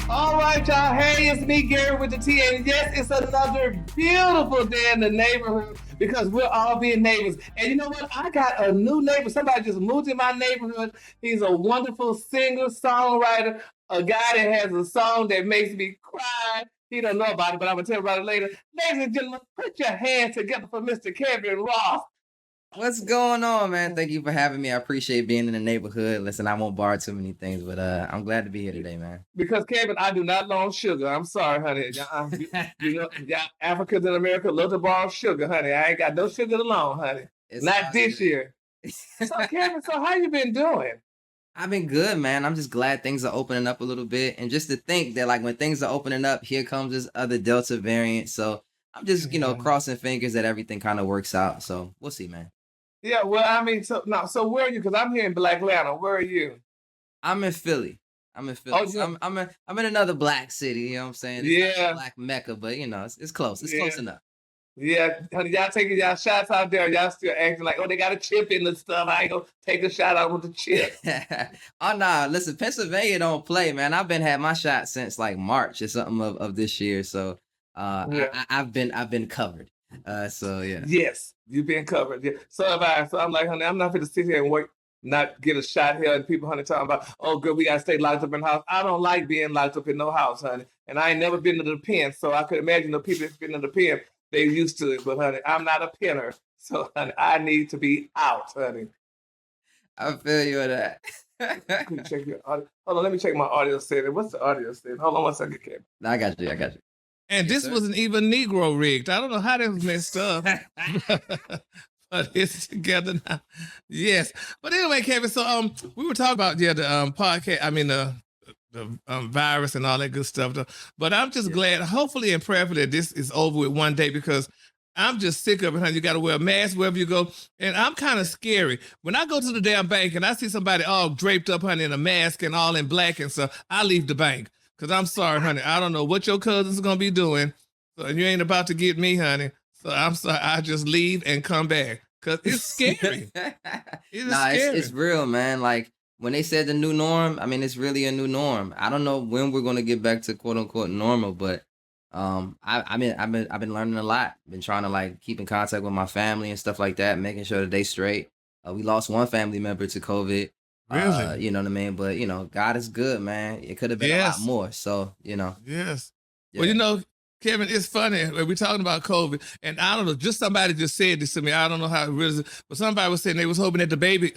All right, y'all. Hey, it's me, Gary, with the T. And yes, it's another beautiful day in the neighborhood because we're all being neighbors. And you know what? I got a new neighbor. Somebody just moved in my neighborhood. He's a wonderful singer, songwriter, a guy that has a song that makes me cry. He don't know about it, but I'm gonna tell you about it later. Ladies and gentlemen, put your hands together for Mr. Kevin Ross. What's going on, man? Thank you for having me. I appreciate being in the neighborhood. Listen, I won't borrow too many things, but I'm glad to be here today, man. Because Kevin, I do not loan sugar. I'm sorry, honey. You know, Africans in America love to borrow sugar, honey. I ain't got no sugar to loan, honey. It's Not this good. year. So Kevin, so how you been doing? I've been good, man. I'm just glad things are opening up a little bit, and just to think that like when things are opening up, here comes this other Delta variant. So I'm just crossing fingers that everything kind of works out. So we'll see, man. Yeah, well, I mean, so now, so where are you? Because I'm here in Black Atlanta. Where are you? I'm in Philly. I'm in Philly. Oh, So yeah, I'm in another black city. You know what I'm saying? It's not the yeah, black mecca, but it's close. It's yeah, close enough. yeah. Honey, y'all taking y'all shots out there. Y'all still acting like, oh, they got a chip in the stuff. I ain't gonna take a shot out with the chip. Oh no, listen, Pennsylvania don't play, man. I've been had my shot since like March or something of this year. So Yeah. I've been covered. So yeah. Yes, you've been covered. Yeah. So have I. So I'm like, honey, I'm not going to sit here and wait, not get a shot here. And people, honey, talking about, oh, good, we got to stay locked up in the house. I don't like being locked up in no house, honey. And I ain't never been to the pen. So I could imagine the people that's been in the pen, they used to it. But, honey, I'm not a penner. So, honey, I need to be out, honey. I feel you on that. Can you check your audio? Hold on, let me check my audio setting. What's the audio setting? Hold on one second, Kevin. I got you. I got you. And Yes, this sir. wasn't even Negro rigged. I don't know how that was messed up. But it's together now. Yes. But anyway, Kevin, so we were talking about the podcast, I mean the virus and all that good stuff. But I'm just Yeah. glad, hopefully and prayerfully that this is over with one day because I'm just sick of it, honey. You got to wear a mask wherever you go. And I'm kind of scary. When I go to the damn bank and I see somebody all draped up, honey, in a mask and all in black and stuff, I leave the bank. Because I'm sorry, honey. I don't know what your cousin's going to be doing. So you ain't about to get me, honey. So I'm sorry. I just leave and come back. Because it's scary. It is Nah, scary. it's real, man. Like when they said the new norm, I mean it's really a new norm. I don't know when we're gonna get back to quote unquote normal, but I've been learning a lot. Been trying to like keep in contact with my family and stuff like that, making sure that they straight. We lost one family member to COVID. Really? You know what I mean? But God is good, man. It could have been a lot Yes. more. So, Yes. Well, yeah. Kevin, it's funny when we're talking about COVID, and I don't know, just somebody just said this to me. I don't know how it really is, but somebody was saying they was hoping that the baby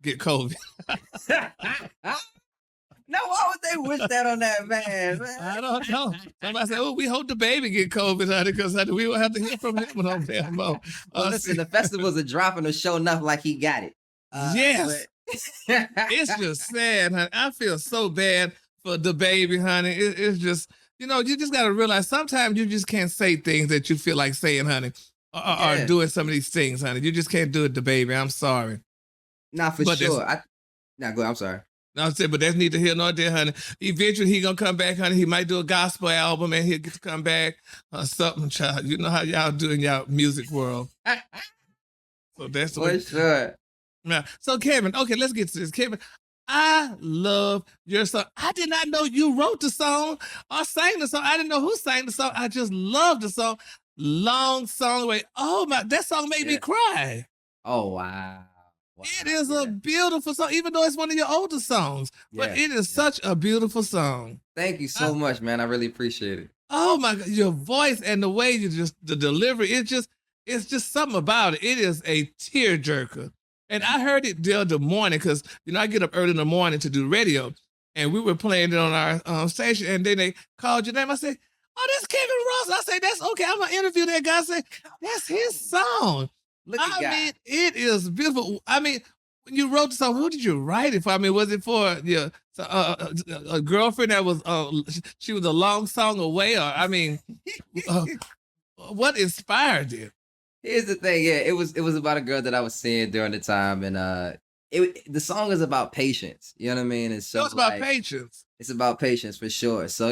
get COVID. Now, why would they wish that on that man? I don't know. Somebody said, "Oh, we hope the baby get COVID, honey, because we will have to hear from him no damn more." Well, listen, the festivals are dropping to show enough like he got it. Yes. It's just sad, honey. I feel so bad for the baby, honey. It's just, you just got to realize sometimes you just can't say things that you feel like saying, honey, or Yeah. doing some of these things, honey. You just can't do it to baby. I'm sorry. Nah, for But sure. Go. I'm sorry. no, I said, but that's neither here nor there, honey. Eventually, he gonna come back, honey. He might do a gospel album, and he'll get to come back or something, child. You know how y'all do in y'all music world. So that's the For way. sure. Now, so Kevin, okay, let's get to this. Kevin, I love your song. I did not know you wrote the song or sang the song. I didn't know who sang the song. I just love the song. Long song way. Oh my, that song made me Yeah. cry. Oh wow. It is a beautiful song, even though it's one of your older songs. But Yeah. it is such a beautiful song. Thank you so much, man. I really appreciate it. Oh my God, your voice and the way you just the delivery, it's just something about it. It is a tearjerker. And I heard it the other morning because I get up early in the morning to do radio, and we were playing it on our station, and then they called your name. I said, "Oh, that's Kevin Ross." I said, "That's okay. I'm gonna interview that guy." I said, "That's his song." Look at I God. mean, it is beautiful. I mean, when you wrote the song, who did you write it for? I mean, was it for a girlfriend that was she was a long song away, or I mean, uh, what inspired it? Here's the thing. Yeah, it was about a girl that I was seeing during the time, and the song is about patience. You know what I mean? And So so it's about like patience. it's about patience for sure. So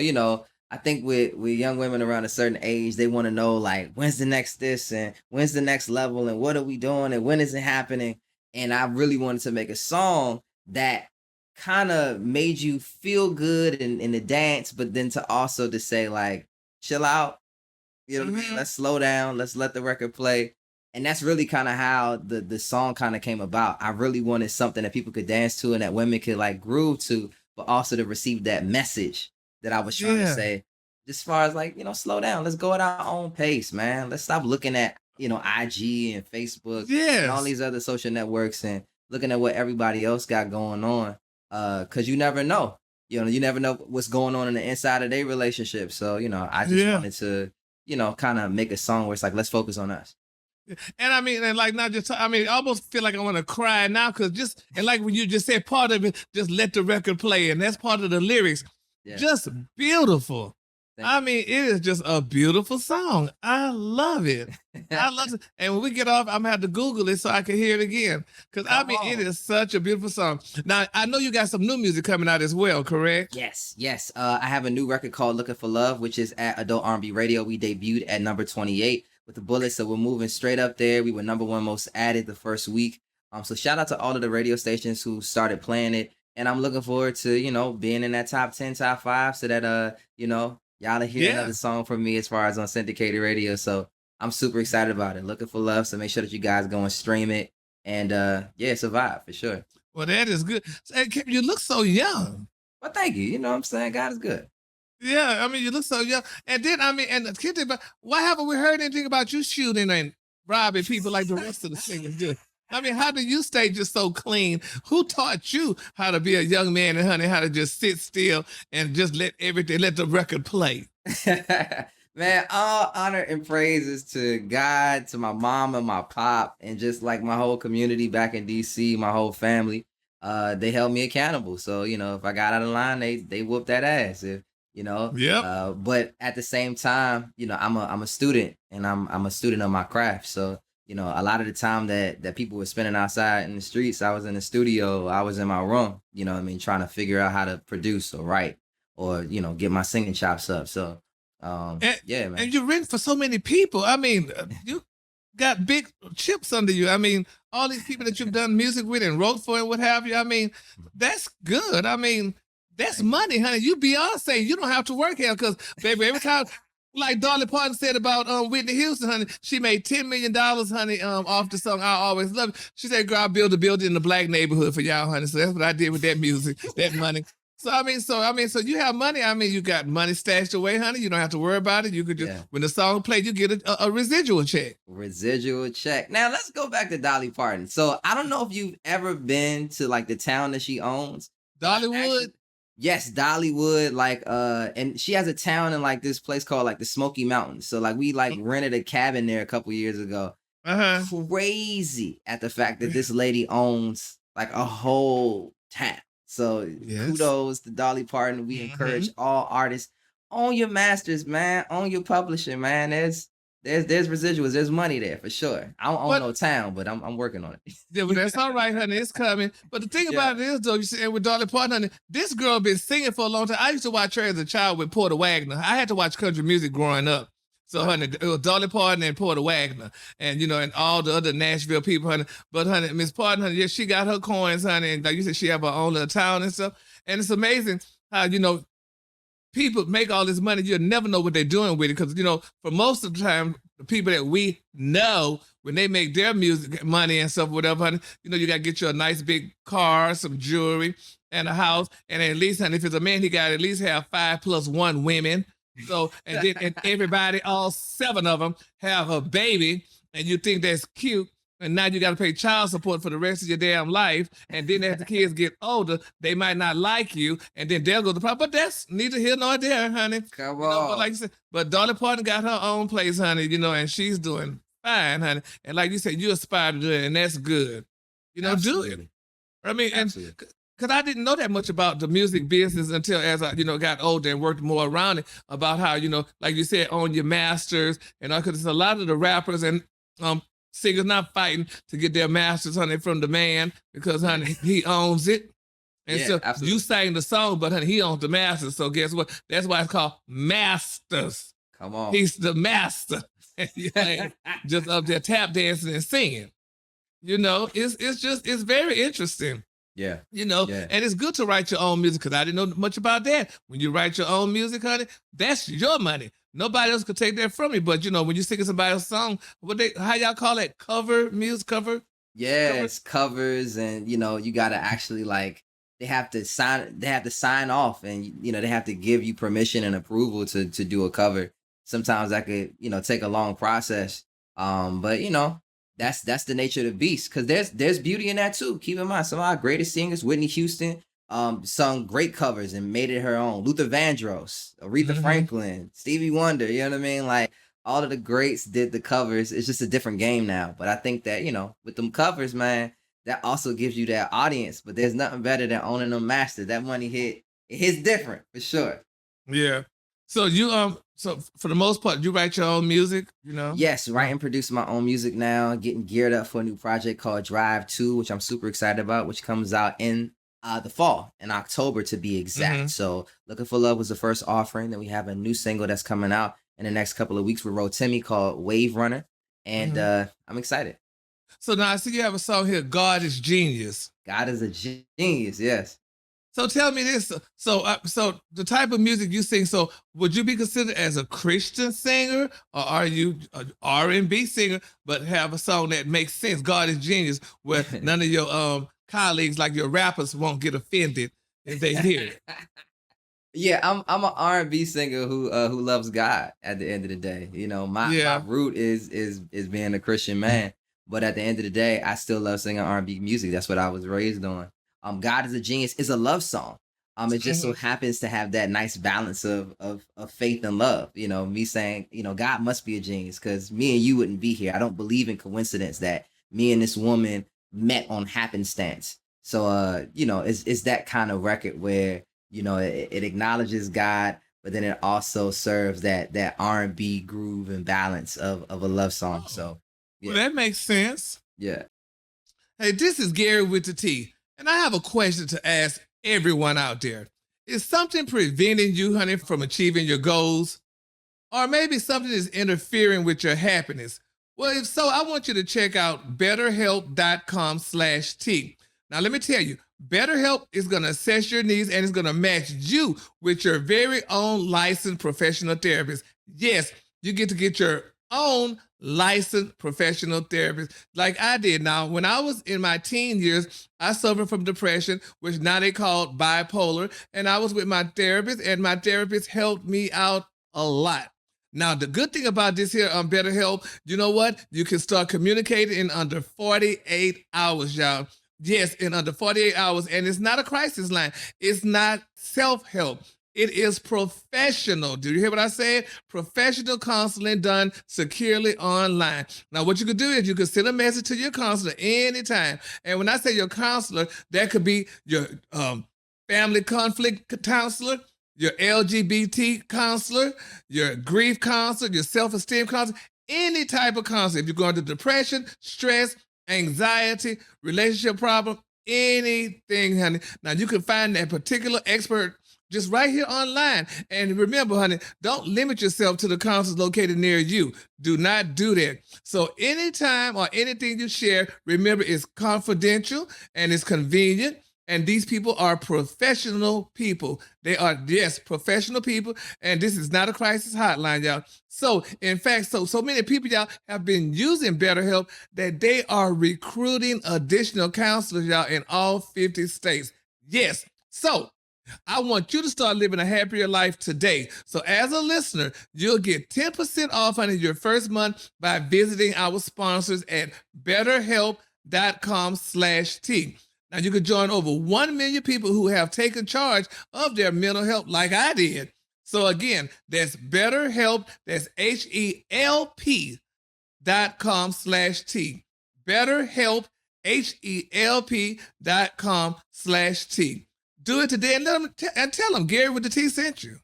I think with young women around a certain age, they want to know like when's the next this and when's the next level and what are we doing and when is it happening? And I really wanted to make a song that kind of made you feel good in the dance, but then to also to say like, chill out, you know what I mean? Hmm. Let's slow down. Let's let the record play. And that's really kind of how the song kind of came about. I really wanted something that people could dance to and that women could like groove to, but also to receive that message that I was trying to Yeah, say. Just as far as like, slow down. Let's go at our own pace, man. Let's stop looking at, IG and Facebook and all yes, these other social networks and looking at what everybody else got going on. Cause you never know. You never know what's going on in the inside of their relationship. So, I just yeah. wanted to kind of make a song where it's like, let's focus on us. And I mean, and like not just, I mean, I almost feel like I want to cry now because just, and like when you just said part of it, just let the record play. And that's part of the lyrics. Yeah. Just beautiful. Thank I mean, it is just a beautiful song. I love it. you. I love it. And when we get off, I'm gonna have to Google it so I can hear it again. Because I Come mean, it on. is such a beautiful song. Now, I know you got some new music coming out as well, correct? Yes, yes. I have a new record called "Looking for Love," which is at Adult R&B Radio. We debuted at number 28 with the Bullets, so we're moving straight up there. We were number one most added the first week. So shout out to all of the radio stations who started playing it, and I'm looking forward to being in that top 10, top 5, so that y'all will hear Yeah. another song from me as far as on syndicated radio. So I'm super excited about it. Looking for Love. So make sure that you guys go and stream it, and yeah, survive for sure. Well, that is good. And you look so young. Well, thank you. You know what I'm saying? God is good. Yeah, I mean, you look so young. And then, I mean, and the kid, but why haven't we heard anything about you shooting and robbing people like the rest of the singers do? I mean, how do you stay just so clean? Who taught you how to be a young man and honey, how to just sit still and just let everything, let the record play? Man, all honor and praises to God, to my mom and my pop, and just like my whole community back in DC, my whole family. They held me accountable. So, if I got out of line, they whooped that ass. Yep. But at the same time, I'm a student and I'm a student of my craft. So, a lot of the time that people were spending outside in the streets, I was in the studio, I was in my room, what I mean, trying to figure out how to produce or write or, get my singing chops up. So And, yeah, man. and you've written for so many people. I mean, you got big chips under you. I mean, all these people that you've done music with and wrote for and what have you. I mean, that's good. I mean, that's money, honey. You Beyonce, you don't have to work here because, baby, every time, like Dolly Parton said about Whitney Houston, honey, she made $10 million, honey, off the song I Always Love It. She said, girl, I built a building in the black neighborhood for y'all, honey. So that's what I did with that music, that money. So you have money. I mean, you got money stashed away, honey. You don't have to worry about it. You could just Yeah. when the song plays, you get a residual check. Residual check. Now let's go back to Dolly Parton. So I don't know if you've ever been to like the town that she owns. Dollywood. Yes, Dollywood, like and she has a town in like this place called like the Smoky Mountains. So like we like rented a cabin there a couple years ago. Uh-huh. Crazy at the fact that this lady owns like a whole town. So Yes. kudos to Dolly Parton. We encourage all artists, own your masters, man. Own your publishing, man. There's residuals. There's money there for sure. I don't own But- no town, but I'm working on it. Yeah, but that's all right, honey. It's coming. But the thing Yeah. about it is, though, you see, and with Dolly Parton, honey, this girl been singing for a long time. I used to watch her as a child with Porter Wagner. I had to watch country music growing up. So, honey, it was Dolly Parton and Porter Wagner, and and all the other Nashville people, honey. But, honey, Miss Parton, honey, yeah, she got her coins, honey, and like you said, she have her own little town and stuff. And it's amazing how people make all this money. You'll never know what they're doing with it because for most of the time, the people that we know when they make their music money and stuff, whatever, honey, you got to get you a nice big car, some jewelry, and a house, and at least, honey, if it's a man, he got to at least have 5+1 women. So and everybody, all 7 of them, have a baby, and you think that's cute. And now you got to pay child support for the rest of your damn life. And then as the kids get older, they might not like you, and then they'll go to problem. But that's neither here nor there, honey. Come But like you said, but Dolly Parton got her own place, honey. And she's doing fine, honey. And like you said, you aspire to do it, and that's good. Do it. Absolutely. I mean, and Absolutely. because I didn't know that much about the music business until as I, got older and worked more around it, about how, like you said, own your masters and all, because a lot of the rappers and singers not fighting to get their masters, honey, from the man because, honey, he owns it. And Yeah, so absolutely. you sang the song, but honey, he owns the masters. So guess what? That's why it's called masters. Come on. He's the master. And you ain't just up there tap dancing and singing. It's very interesting. Yeah. You know, Yeah. and it's good to write your own music because I didn't know much about that. When you write your own music, honey, that's your money. Nobody else could take that from you. But you know, when you sing somebody else's song, how y'all call it? Cover music, cover. Yes, covers, and you gotta actually like they have to sign off, and they have to give you permission and approval to do a cover. Sometimes that could take a long process. But that's the nature of the beast, because there's beauty in that too. Keep in mind, some of our greatest singers, Whitney Houston, sung great covers and made it her own. Luther Vandross, Aretha Mm-hmm. Franklin, Stevie Wonder, you know what I mean? Like, all of the greats did the covers. It's just a different game now. But I think that, with them covers, man, that also gives you that audience. But there's nothing better than owning them masters. That money it hits different for sure. Yeah. So so for the most part, you write your own music, you know? Yes, writing, producing my own music now, getting geared up for a new project called Drive 2, which I'm super excited about, which comes out in the fall, in October to be exact. Mm-hmm. So Looking for Love was the first offering. Then we have a new single that's coming out in the next couple of weeks with Rotimi called Wave Runner. And I'm excited. So now I see you have a song here, God is Genius. God is a genius, yes. So tell me this. So the type of music you sing, so would you be considered as a Christian singer, or are you an R&B singer, but have a song that makes sense? God is Genius, where none of your colleagues, like your rappers, won't get offended if they hear it. Yeah, I'm an R&B singer who loves God at the end of the day. My root is being a Christian man, but at the end of the day, I still love singing R&B music. That's what I was raised on. God is a Genius is a love song. It just so happens to have that nice balance of faith and love. Me saying, God must be a genius, because me and you wouldn't be here. I don't believe in coincidence that me and this woman met on happenstance. So it's that kind of record where it acknowledges God, but then it also serves that R&B groove and balance of a love song. So Well, that makes sense. yeah. Hey, this is Gary with the T, and I have a question to ask everyone out there. Is something preventing you, honey, from achieving your goals? Or maybe something is interfering with your happiness? Well, if so, I want you to check out betterhelp.com/T. Now, let me tell you, BetterHelp is going to assess your needs and it's going to match you with your very own licensed professional therapist. Yes, you get to get your own licensed professional therapist like I did. Now, when I was in my teen years, I suffered from depression, which now they call bipolar, and I was with my therapist, and my therapist helped me out a lot. Now, the good thing about this here on BetterHelp, you know what? You can start communicating in under 48 hours, y'all. Yes, in under 48 hours. And it's not a crisis line. It's not self-help. It is professional. Do you hear what I said? Professional counseling done securely online. Now, what you could do is you could send a message to your counselor anytime. And when I say your counselor, that could be your family conflict counselor, your LGBT counselor, your grief counselor, your self-esteem counselor, any type of counselor. If you're going through depression, stress, anxiety, relationship problem, anything, honey. Now, you can find that particular expert just right here online. And remember, honey, don't limit yourself to the counselors located near you. Do not do that. So anytime or anything you share, remember, it's confidential and it's convenient. And these people are professional people. They are, yes, professional people. And this is not a crisis hotline, y'all. So, in fact, so many people, y'all, have been using BetterHelp that they are recruiting additional counselors, y'all, in all 50 states. Yes. So, I want you to start living a happier life today. So as a listener, you'll get 10% off on your first month by visiting our sponsors at betterhelp.com/T. Now you can join over 1 million people who have taken charge of their mental health like I did. So again, that's BetterHelp, that's HELP.com/T. BetterHelp, HELP.com/T. Do it today and tell them Gary with the T sent you.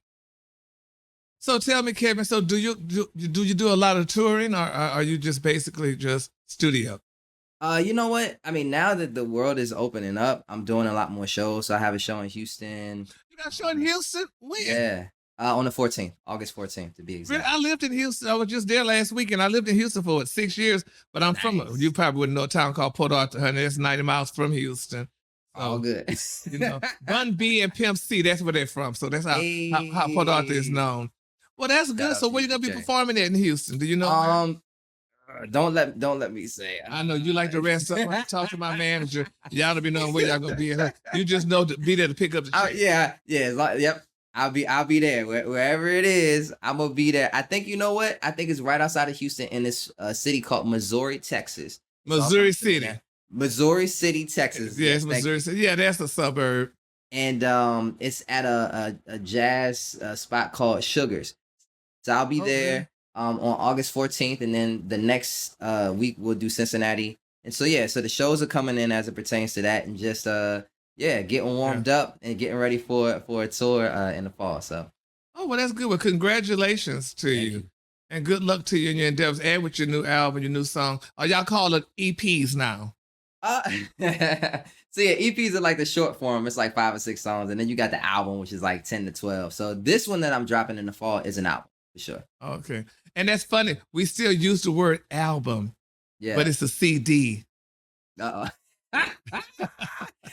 So tell me, Kevin, so do you do a lot of touring, or are you just basically just studio? You know what? I mean, now that the world is opening up, I'm doing a lot more shows. So I have a show in Houston. You got a show in Houston? When? Yeah. On the 14th, August 14th to be exact. I lived in Houston. I was just there last week, and I lived in Houston for 6 years. But I'm from, you probably wouldn't know a town called Port Arthur, honey. It's 90 miles from Houston. All So, good. Bun B and Pimp C, that's where they're from. So that's how Port Arthur is Hey, known. Well, that's shout good. out So to where you, you gonna be BJ. performing at in Houston? Do you know? Don't let me say. I know you like to rest up. Talk to my manager. Y'all don't be knowing where y'all gonna be at. You just know to be there to pick up the check. Yeah. Yep. I'll be there wherever it is. I'm gonna be there. I think you know what? I think it's right outside of Houston in this city called Missouri, Texas. Missouri City. Missouri City, Texas. Yeah, it's Missouri City. Yeah, that's a suburb. And it's at a jazz spot called Sugars. So I'll be there on August 14th, and then the next week we'll do Cincinnati. And so so the shows are coming in as it pertains to that, and just getting warmed up and getting ready for a tour in the fall. So Oh, well, that's good. Well, congratulations to you. And good luck to you in your endeavors and with your new album, your new song. Y'all call it EPs now. So EPs are like the short form. It's like 5 or 6 songs, and then you got the album, which is like 10 to 12. So this one that I'm dropping in the fall is an album for sure. Okay. And that's funny. We still use the word album, but it's a CD.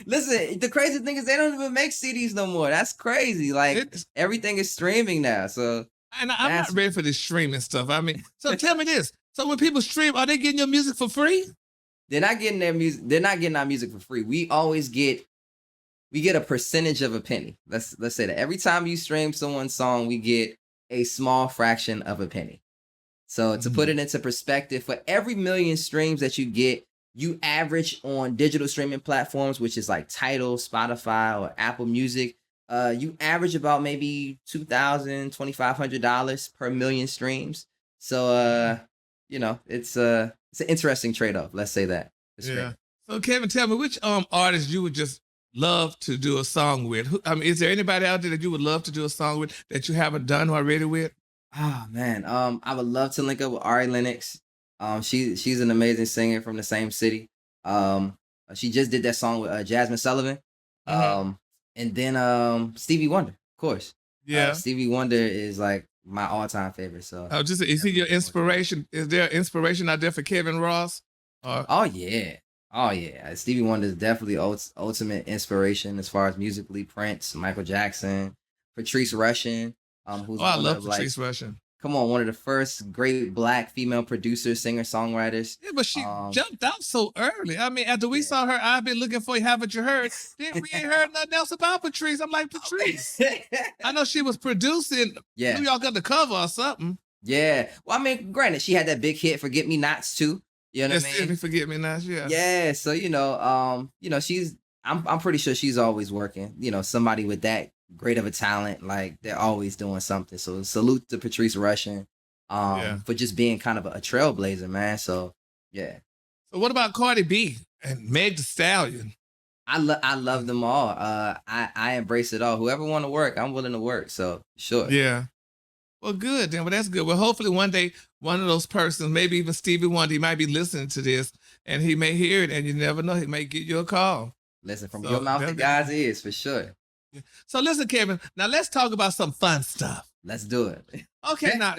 Listen, the crazy thing is they don't even make CDs no more. That's crazy. Like everything is streaming now. So and I'm not ready for this streaming stuff. I mean, so tell me this. So when people stream, are they getting your music for free? They're not getting their music. They're not getting our music for free. We always get a percentage of a penny. Let's say that every time you stream someone's song, we get a small fraction of a penny. So to put it into perspective, for every million streams that you get, you average on digital streaming platforms, which is like Tidal, Spotify, or Apple Music. You average about maybe $2,000, $2,500 per million streams. So it's an interesting trade-off. Let's say that. Yeah. So Kevin, tell me which artist you would just love to do a song with. Is there anybody out there that you would love to do a song with that you haven't done already with? Oh man, I would love to link up with Ari Lennox. She's an amazing singer from the same city. She just did that song with Jasmine Sullivan. And then Stevie Wonder, of course. Yeah. Stevie Wonder is like my all-time favorite. So is he your inspiration? Is there inspiration out there for Kevin Ross? Oh yeah. Stevie Wonder is definitely ultimate inspiration as far as musically. Prince, Michael Jackson, Patrice Rushen. Who's I love Patrice Rushen. Come on, one of the first great Black female producers, singer-songwriters. Yeah, but she jumped out so early. I mean, after we saw her, I've been looking for you, haven't you heard? Then we ain't heard nothing else about Patrice. I'm like, Patrice. I know she was producing New York Undercover or something. Yeah. Well, I mean, granted, she had that big hit, Forget Me Nots, too. You know what I mean? Forget Me Nots, yeah. Yeah, so, I'm pretty sure she's always working. Somebody with that great of a talent, like they're always doing something. So salute to Patrice Rushen for just being kind of a trailblazer, man. So yeah. So what about Cardi B and Meg Thee Stallion? I love them all. I embrace it all. Whoever want to work, I'm willing to work. So sure. Yeah. Well, good then. Well, that's good. Well, hopefully one day one of those persons, maybe even Stevie Wonder, he might be listening to this and he may hear it, and you never know, he may get you a call. Listen, from your mouth to God's ears, for sure. So listen, Kevin, now let's talk about some fun stuff. Let's do it. Okay, now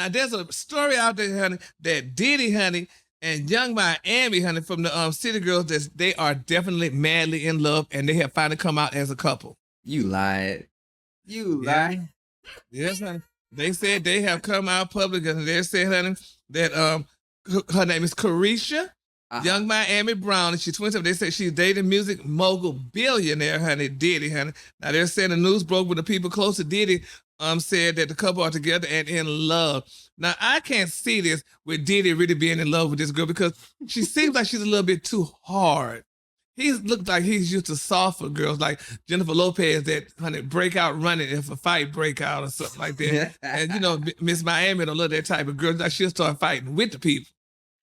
there's a story out there, honey, that Diddy, honey, and Young Miami, honey, from the City Girls, that they are definitely madly in love, and they have finally come out as a couple. You lied. Yes, honey. They said they have come out public, and they said, honey, that her name is Carisha. Young Miami Brown, and she's 27. They say she's dating music mogul billionaire, honey, Diddy, honey. Now they're saying the news broke when the people close to Diddy said that the couple are together and in love. Now I can't see this with Diddy really being in love with this girl, because she seems like she's a little bit too hard. He looked like he's used to softer girls like Jennifer Lopez that, honey, break out running if a fight break out or something like that. And Miss Miami don't love that type of girl. Like she'll start fighting with the people.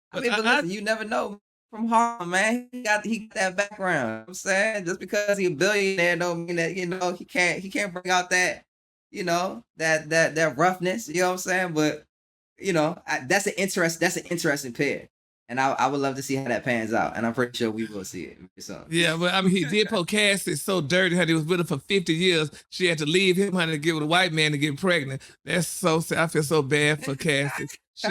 But listen, you never know from Harlem, man. He got that background. You know what I'm saying, just because he's a billionaire don't mean that he can't bring out that that roughness. You know what I'm saying? But that's an interesting pair, and I would love to see how that pans out. And I'm pretty sure we will see it. So. Yeah, but I mean, he did poke Cassie so dirty. Honey, he was with her for 50 years. She had to leave him, honey, to get with a white man to get pregnant. That's so sad. I feel so bad for Cassie.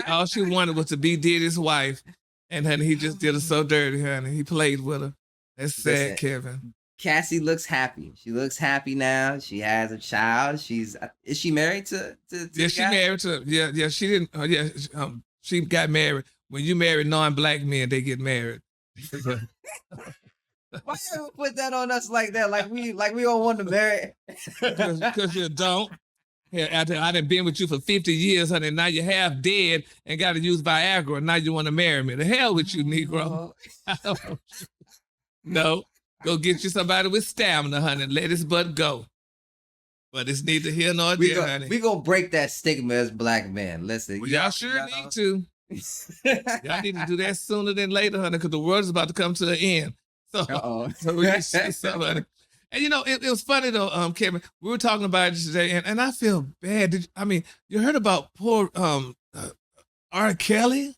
All she wanted was to be Diddy's wife, and honey, he just did her so dirty, honey. He played with her. That's sad, Listen, Kevin. Cassie looks happy. She looks happy now. She has a child. Is she married to Yeah, the she guy? married to. Yeah. She didn't. She got married. When you marry non-black men, they get married. Why you ever put that on us like that? Like we don't want to marry. Because you don't. Yeah, after I done been with you for 50 years, honey, now you're half dead and got to use Viagra, and now you want to marry me. The hell with you, Negro. No, go get you somebody with stamina, honey. Let his butt go. But it's neither here nor there, honey. We gonna break that stigma as black men. Listen, Well, y'all sure need to. Y'all need to do that sooner than later, honey, because the world is about to come to an end. So we need to see somebody. And it was funny though, Kevin. We were talking about it today, and I feel bad. You heard about poor R. Kelly?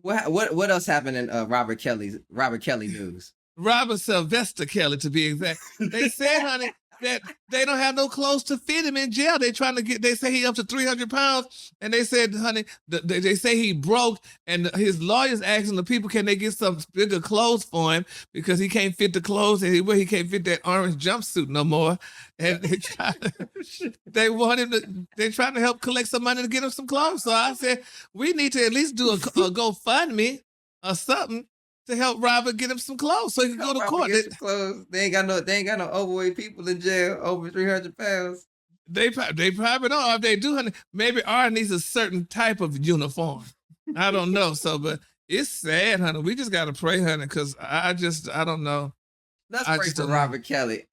What else happened in Robert Kelly news? Robert Sylvester Kelly, to be exact. They said, honey, that they don't have no clothes to fit him in jail. They say he up to 300 pounds. And they said, honey, they say he broke. And his lawyers asking the people, can they get some bigger clothes for him? Because he can't fit the clothes and he can't fit that orange jumpsuit no more. And they're trying to help collect some money to get him some clothes. So I said, we need to at least do a GoFundMe or something to help Robert get him some clothes so he can go to court. They ain't got no overweight people in jail over 300 pounds. They probably don't. If they do, honey, maybe R needs a certain type of uniform. I don't know. But it's sad, honey. We just gotta pray, honey, because I don't know. Let's pray for Robert Kelly.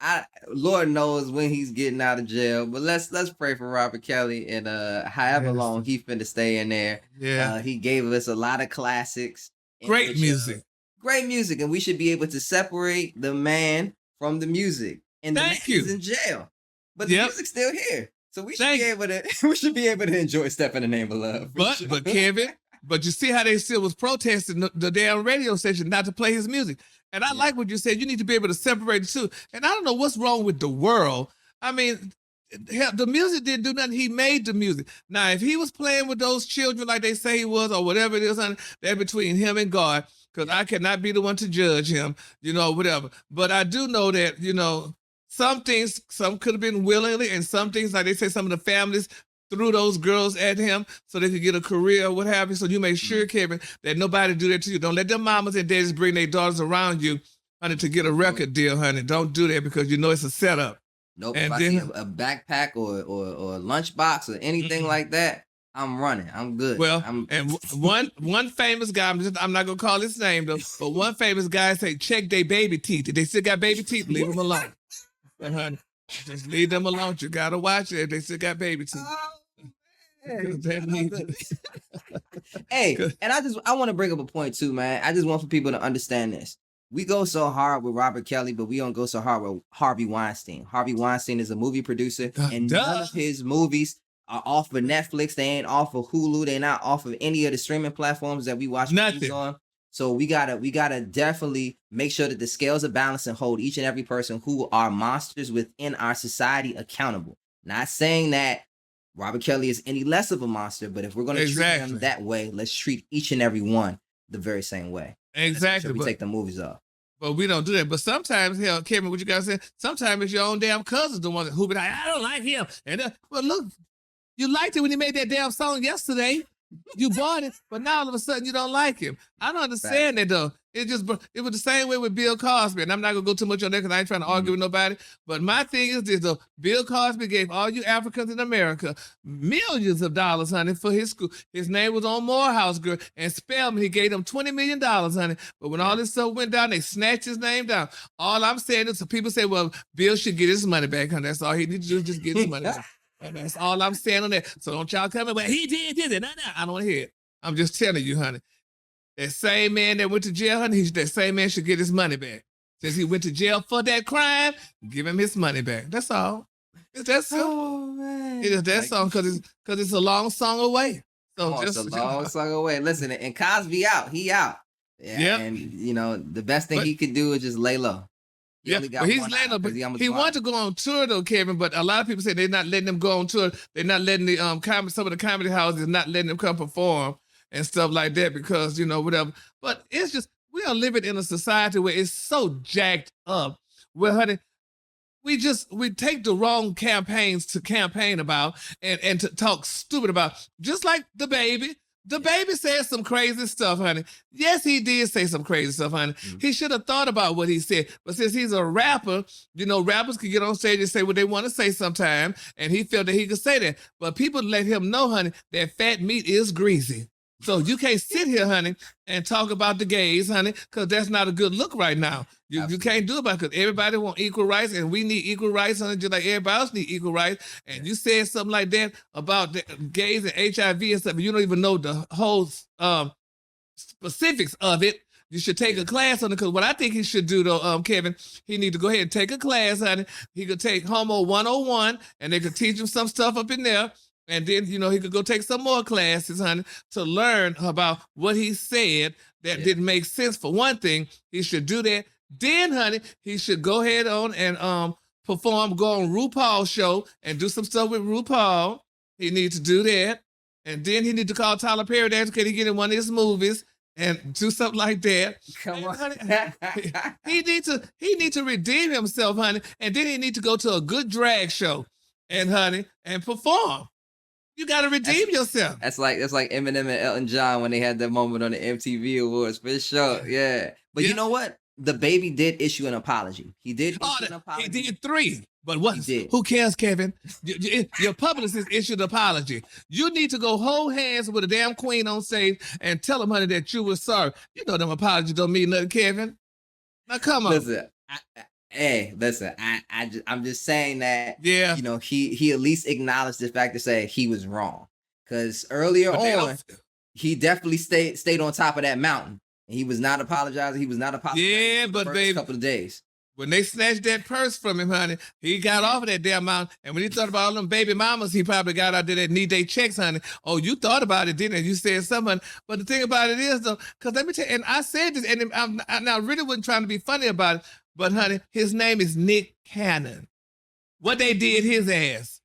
Lord knows when he's getting out of jail, but let's pray for Robert Kelly and however long he finna stay in there. Yeah. He gave us a lot of classics. Great music. Great music, and we should be able to separate the man from the music. And the man is in jail, but the music's still here, so we should be able to enjoy "Step in the Name of Love." But Kevin, you see how they still was protesting the damn radio station not to play his music. And I like what you said. You need to be able to separate the two. And I don't know what's wrong with the world. I mean, the music didn't do nothing. He made the music. Now, if he was playing with those children like they say he was, or whatever it is, that's between him and God. Because I cannot be the one to judge him, whatever. But I do know that, some could have been willingly, and some things, like they say, some of the families threw those girls at him so they could get a career or what have you. So you make sure, Kevin, that nobody do that to you. Don't let them mamas and daddies bring their daughters around you, honey, to get a record deal, honey. Don't do that because it's a setup. Nope. And if I see a backpack or a lunchbox or anything like that, I'm running. I'm good. Well, and one famous guy, I'm not gonna call his name though, but one famous guy say, check their baby teeth. If they still got baby teeth, leave them alone. Honey, just leave them alone. You gotta watch it if they still got baby teeth. Hey, and I want to bring up a point too, man. I just want for people to understand this. We go so hard with Robert Kelly, but we don't go so hard with Harvey Weinstein. Harvey Weinstein is a movie producer, and none of his movies are off of Netflix. They ain't off of Hulu. They're not off of any of the streaming platforms that we watch movies on. So we gotta definitely make sure that the scales are balanced and hold each and every person who are monsters within our society accountable. Not saying that Robert Kelly is any less of a monster, but if we're going to treat him that way, let's treat each and every one the very same way. Exactly. We take the movies off. But we don't do that. But sometimes, hell, Kevin, what you guys say? Sometimes it's your own damn cousins the ones who be like, I don't like him. And well, look, you liked it when he made that damn song yesterday. You bought it, but now all of a sudden you don't like him. I don't understand that though. It was the same way with Bill Cosby, and I'm not gonna go too much on that because I ain't trying to argue with nobody. But my thing is this: though, Bill Cosby gave all you Africans in America millions of dollars, honey, for his school. His name was on Morehouse Girl, and Spelman, he gave them $20 million, honey. But when all this stuff went down, they snatched his name down. All I'm saying is, so people say, well, Bill should get his money back, honey. That's all he needs to do is just get his money back. And that's all I'm saying on that. So don't y'all come in, well, he did this. No, I don't want to hear it. I'm just telling you, honey. That same man that went to jail, honey, that same man should get his money back. Since he went to jail for that crime, give him his money back. That's all. It's that simple. Oh, man. It is that song because it's a long song away. So it's a long song away. Listen, and Cosby out. He out. Yeah. Yep. And, the best thing he could do is just lay low. But he's laying up. He wanted to go on tour though, Kevin. But a lot of people say they're not letting him go on tour. They're not letting the some of the comedy houses not letting him come perform and stuff like that because whatever. But it's just we are living in a society where it's so jacked up. Well, honey, we take the wrong campaigns to campaign about and to talk stupid about, just like the baby. The baby said some crazy stuff, honey. Yes, he did say some crazy stuff, honey. He should have thought about what he said. But since he's a rapper, rappers can get on stage and say what they want to say sometime, and he felt that he could say that. But people let him know, honey, that fat meat is greasy. So you can't sit here, honey, and talk about the gays, honey, because that's not a good look right now. You can't do it because everybody want equal rights, and we need equal rights, honey, just like everybody else need equal rights. And you said something like that about the gays and HIV and stuff, you don't even know the whole specifics of it. You should take a class on it, because what I think he should do, though, Kevin, he need to go ahead and take a class, honey. He could take Homo 101, and they could teach him some stuff up in there. And then, he could go take some more classes, honey, to learn about what he said that didn't make sense. For one thing, he should do that. Then, honey, he should go ahead on and go on RuPaul's show and do some stuff with RuPaul. He needs to do that. And then he need to call Tyler Perry down, can he get in one of his movies and do something like that. Come on. Honey, he need to redeem himself, honey. And then he need to go to a good drag show and perform. You got to redeem yourself. That's like Eminem and Elton John when they had that moment on the MTV Awards, for sure. Yeah. But you know what? The baby did issue an apology. He did issue an apology. He did 3. But what? Who cares, Kevin? Your publicist issued an apology. You need to go hold hands with a damn queen on stage and tell them, honey, that you were sorry. You know them apologies don't mean nothing, Kevin. Now, come on. Listen, I'm just saying that, he at least acknowledged the fact to say he was wrong. Because earlier on, he definitely stayed on top of that mountain. And he was not apologizing. Yeah, but for the baby, first couple of days. When they snatched that purse from him, honey, he got off of that damn mountain. And when he thought about all them baby mamas, he probably got out there that need their checks, honey. Oh, you thought about it, didn't you? You said something. But the thing about it is, though, because let me tell you, and I said this, and I really wasn't trying to be funny about it, but, honey, his name is Nick Cannon. What they did his ass.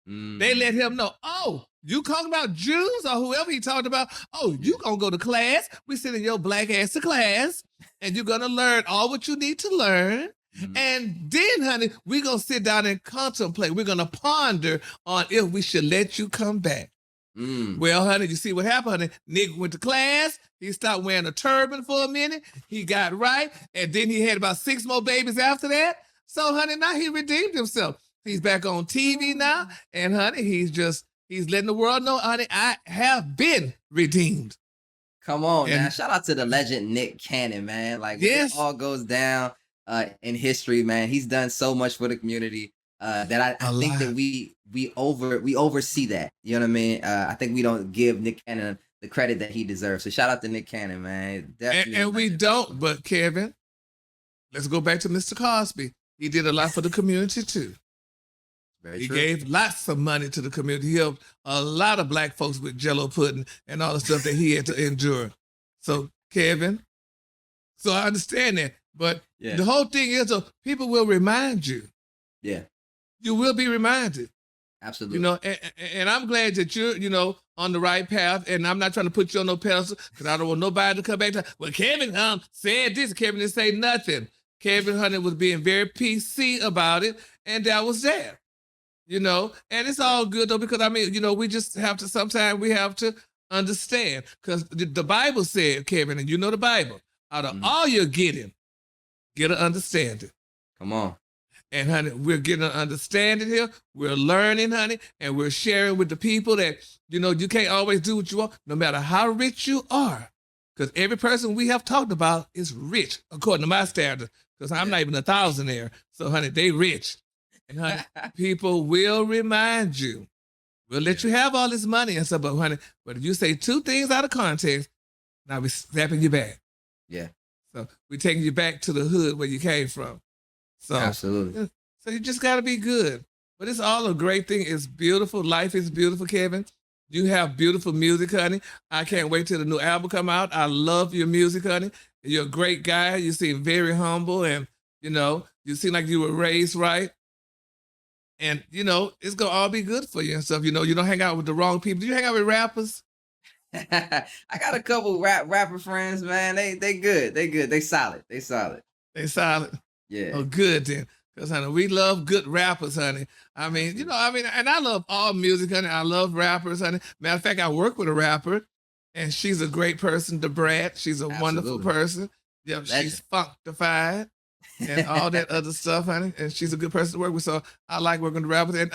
They let him know, oh, you talking about Jews or whoever he talked about? Oh, you gonna go to class? We sending your black ass to class, and you're gonna learn all what you need to learn. And then, honey, we're gonna sit down and contemplate. We're gonna ponder on if we should let you come back. Well, honey, you see what happened, honey? Nick went to class. He stopped wearing a turban for a minute. He got right. And then he had about 6 more babies after that. So, honey, now he redeemed himself. He's back on TV now. And, honey, he's letting the world know, honey, I have been redeemed. Come on, now. Shout out to the legend Nick Cannon, man. Like, it all goes down in history, man. He's done so much for the community that I think that we oversee that. You know what I mean? I think we don't give Nick Cannon the credit that he deserves. So shout out to Nick Cannon, man. Definitely and we don't, but Kevin, let's go back to Mr. Cosby. He did a lot for the community too. He gave lots of money to the community. He helped a lot of black folks with Jell-O pudding and all the stuff that he had to endure. So, Kevin, so I understand that. But the whole thing is, people will remind you. Yeah. You will be reminded. Absolutely. And I'm glad that you're, on the right path. And I'm not trying to put you on no pedestal because I don't want nobody to come back to, well, Kevin said this. Kevin didn't say nothing. Kevin Hunter was being very PC about it. And that was that. And it's all good though, because we just have to, sometimes we have to understand, because the Bible said, Kevin, and the Bible, out of all you're getting, get an understanding. Come on. And honey, we're getting an understanding here. We're learning, honey, and we're sharing with the people that, you can't always do what you want, no matter how rich you are. Because every person we have talked about is rich, according to my standards, because I'm not even a thousandaire. So, honey, they rich. And honey, people will remind you. We'll let you have all this money and stuff, but honey, but if you say 2 things out of context, now we're snapping you back. Yeah. So we're taking you back to the hood where you came from. So absolutely. So you just got to be good. But it's all a great thing. It's beautiful. Life is beautiful, Kevin. You have beautiful music, honey. I can't wait till the new album come out. I love your music, honey. You're a great guy. You seem very humble, and you seem like you were raised right. And, it's going to all be good for you and stuff. You don't hang out with the wrong people. Do you hang out with rappers? I got a couple rapper friends, man. They good. They good. They solid. They solid. They solid. Yeah. Oh, good then. Because, honey, we love good rappers, honey. I mean, Absolutely. and I love all music, honey. I love rappers, honey. Matter of fact, I work with a rapper, and she's a great person, Debrat. She's a wonderful Absolutely. person. Yep, she's Legend. functified and all that other stuff, honey. And she's a good person to work with. So I like working with rappers. And,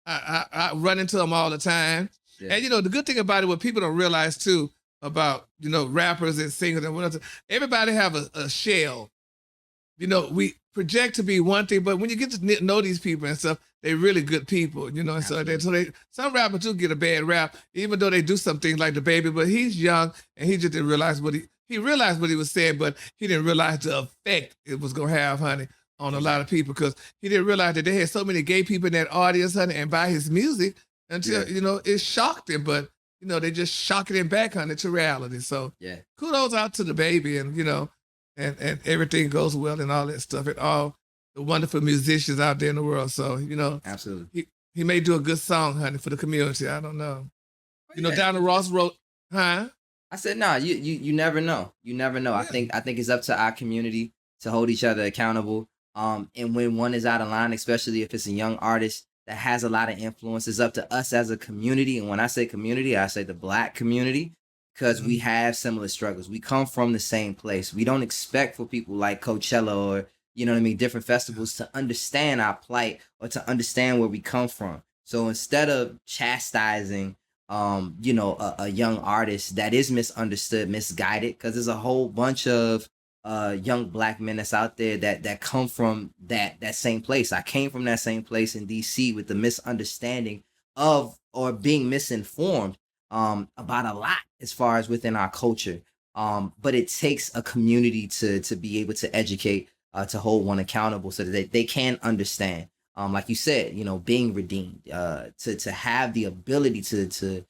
I run into them all the time. Yeah. And, the good thing about it, what people don't realize, too, about, rappers and singers and whatever, everybody have a shell. We project to be one thing, but when you get to know these people and stuff, they're really good people, and some rappers do get a bad rap, even though they do some things like the baby, but he's young and he just didn't realize he realized what he was saying, but he didn't realize the effect it was gonna have, honey, on a lot of people, because he didn't realize that they had so many gay people in that audience, honey, and by his music until it shocked him, but they just shocking him back, honey, to reality. So kudos out to the baby, and and everything goes well and all that stuff, and all the wonderful musicians out there in the world. So, Absolutely. he may do a good song, honey, for the community. I don't know. Yeah. Donna Ross wrote, huh? I said, nah, you never know. You never know. Yeah. I think it's up to our community to hold each other accountable. And when one is out of line, especially if it's a young artist that has a lot of influence, it's up to us as a community. And when I say community, I say the Black community, because we have similar struggles. We come from the same place. We don't expect for people like Coachella or, different festivals to understand our plight or to understand where we come from. So instead of chastising, a young artist that is misunderstood, misguided, because there's a whole bunch of young Black men that's out there that come from that same place. I came from that same place in DC with the misunderstanding of, or being misinformed about a lot as far as within our culture. But it takes a community to be able to educate, to hold one accountable so that they can understand. Like you said, being redeemed, to have the ability to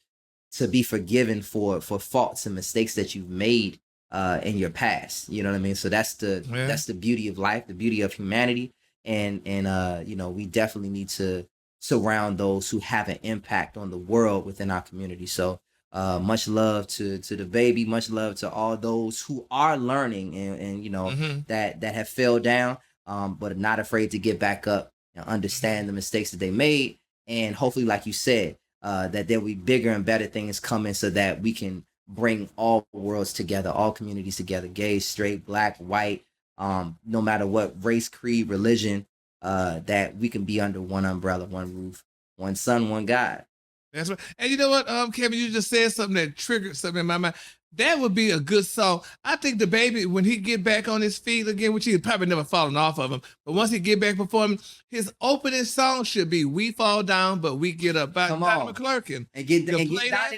be forgiven for faults and mistakes that you've made in your past. You know what I mean? So that's the beauty of life, the beauty of humanity, and we definitely need to surround those who have an impact on the world within our community. So much love to the baby, much love to all those who are learning and that have fell down, but are not afraid to get back up and understand the mistakes that they made. And hopefully, like you said, that there will be bigger and better things coming so that we can bring all worlds together, all communities together, gay, straight, Black, white, no matter what race, creed, religion, that we can be under one umbrella, one roof, one sun, one God. That's right. And you know what, Kevin, you just said something that triggered something in my mind. That would be a good song. I think the baby, when he get back on his feet again, which he's probably never fallen off of him, but once he get back performing, his opening song should be "We Fall Down, But We Get Up" by Donnie McClurkin. And get Donnie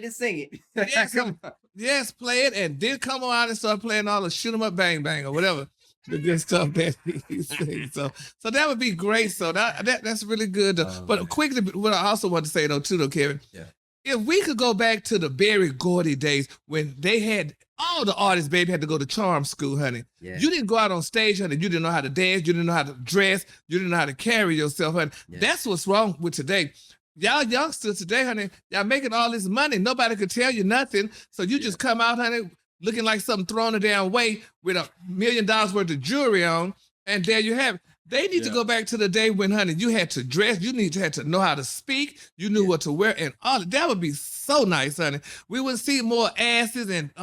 to sing it. Yes, yes, play it, and then come on out and start playing all the "Shoot 'Em Up, Bang Bang" or whatever the good stuff that he sings. So that would be great. So that's really good. But quickly, what I also want to say though, Kevin. Yeah. If we could go back to the Berry Gordy days when they had all the artists, baby, had to go to charm school, honey. Yeah. You didn't go out on stage, honey. You didn't know how to dance. You didn't know how to dress. You didn't know how to carry yourself, honey. Yeah. That's what's wrong with today. Y'all youngsters today, honey, y'all making all this money. Nobody could tell you nothing. So you just come out, honey, looking like something thrown a damn way with $1 million worth of jewelry on, and there you have it. They need to go back to the day when, honey, you had to dress. You had to know how to speak. You knew what to wear, and all that would be so nice, honey. We would see more asses and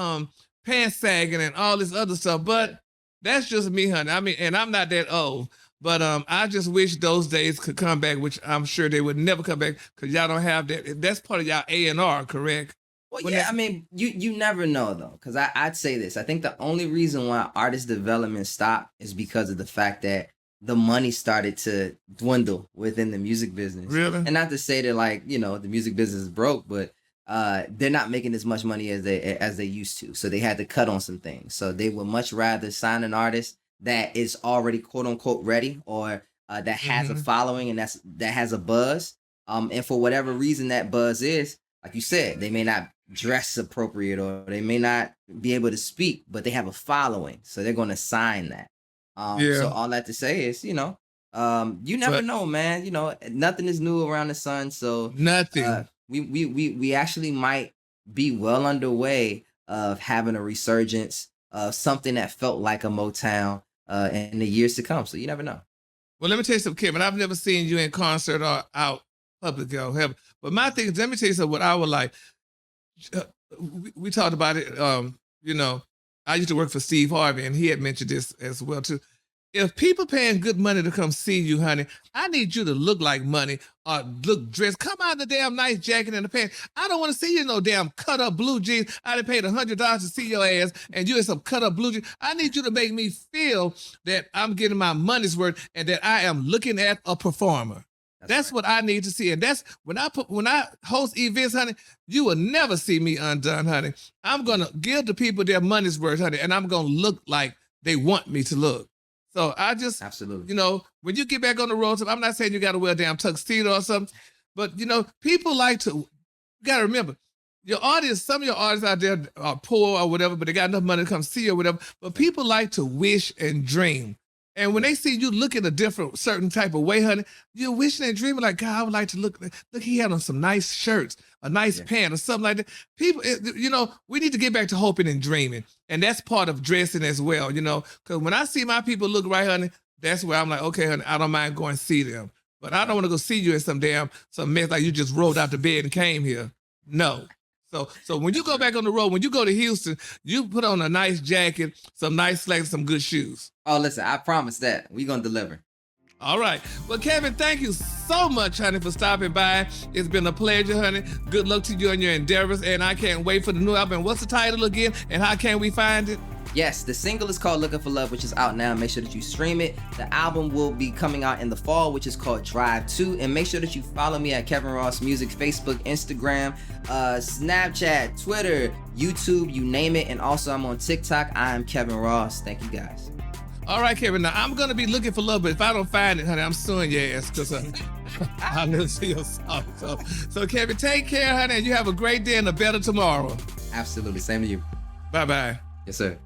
pants sagging and all this other stuff. But that's just me, honey. I mean, and I'm not that old. But I just wish those days could come back, which I'm sure they would never come back because y'all don't have that. That's part of y'all A&R, correct? Well, yeah, I mean, you never know though, because I'd say this. I think the only reason why artist development stopped is because of the fact that the money started to dwindle within the music business. Really? And not to say that like, the music business is broke, but they're not making as much money as they used to. So they had to cut on some things. So they would much rather sign an artist that is already quote unquote ready, or that has a following and that has a buzz. And for whatever reason that buzz is, like you said, they may not dress appropriate or they may not be able to speak, but they have a following. So they're going to sign that. So all that to say is, you never know, man. Nothing is new around the sun. So nothing. We actually might be well underway of having a resurgence of something that felt like a Motown in the years to come. So you never know. Well, let me tell you something, Kevin. I've never seen you in concert or out public or whatever. But my thing is, let me tell you something. What I would like. Uh, we talked about it. You know, I used to work for Steve Harvey, and he had mentioned this as well too. If people paying good money to come see you, honey, I need you to look like money or look dressed. Come out in the damn nice jacket and the pants. I don't want to see you in no damn cut up blue jeans. I done paid $100 to see your ass, and you in some cut up blue jeans. I need you to make me feel that I'm getting my money's worth and that I am looking at a performer. That's right. what I need to see. And that's when I host events, honey, you will never see me undone, honey. I'm gonna give the people their money's worth, honey, and I'm gonna look like they want me to look. So I just, Absolutely. you know, when you get back on the road, I'm not saying you got to wear a damn tuxedo or something, but, you know, people like to, you got to remember, your audience, some of your artists out there are poor or whatever, but they got enough money to come see you or whatever. But people like to wish and dream. And when they see you looking a different, certain type of way, honey, you're wishing and dreaming like, God, I would like to look, he had on some nice shirts, a nice pant or something like that. People, you know, we need to get back to hoping and dreaming. And that's part of dressing as well, you know, because when I see my people look right, honey, that's where I'm like, okay, honey, I don't mind going to see them. But I don't want to go see you in some mess like you just rolled out the bed and came here. No. So when you go back on the road, when you go to Houston, you put on a nice jacket, some nice slacks, some good shoes. Oh, listen, I promise that we're going to deliver. All right. Well, Kevin, thank you so much, honey, for stopping by. It's been a pleasure, honey. Good luck to you on your endeavors, and I can't wait for the new album. What's the title again, and how can we find it? Yes, the single is called Looking for Love, which is out now. Make sure that you stream it. The album will be coming out in the fall, which is called Drive 2. And make sure that you follow me at Kevin Ross Music, Facebook, Instagram, Snapchat, Twitter, YouTube, you name it. And also I'm on TikTok. I am Kevin Ross. Thank you guys. All right, Kevin. Now, I'm going to be looking for love, but if I don't find it, honey, I'm suing your ass because I'll never see your song. So, Kevin, take care, honey, and you have a great day and a better tomorrow. Absolutely. Same to you. Bye-bye. Yes, sir.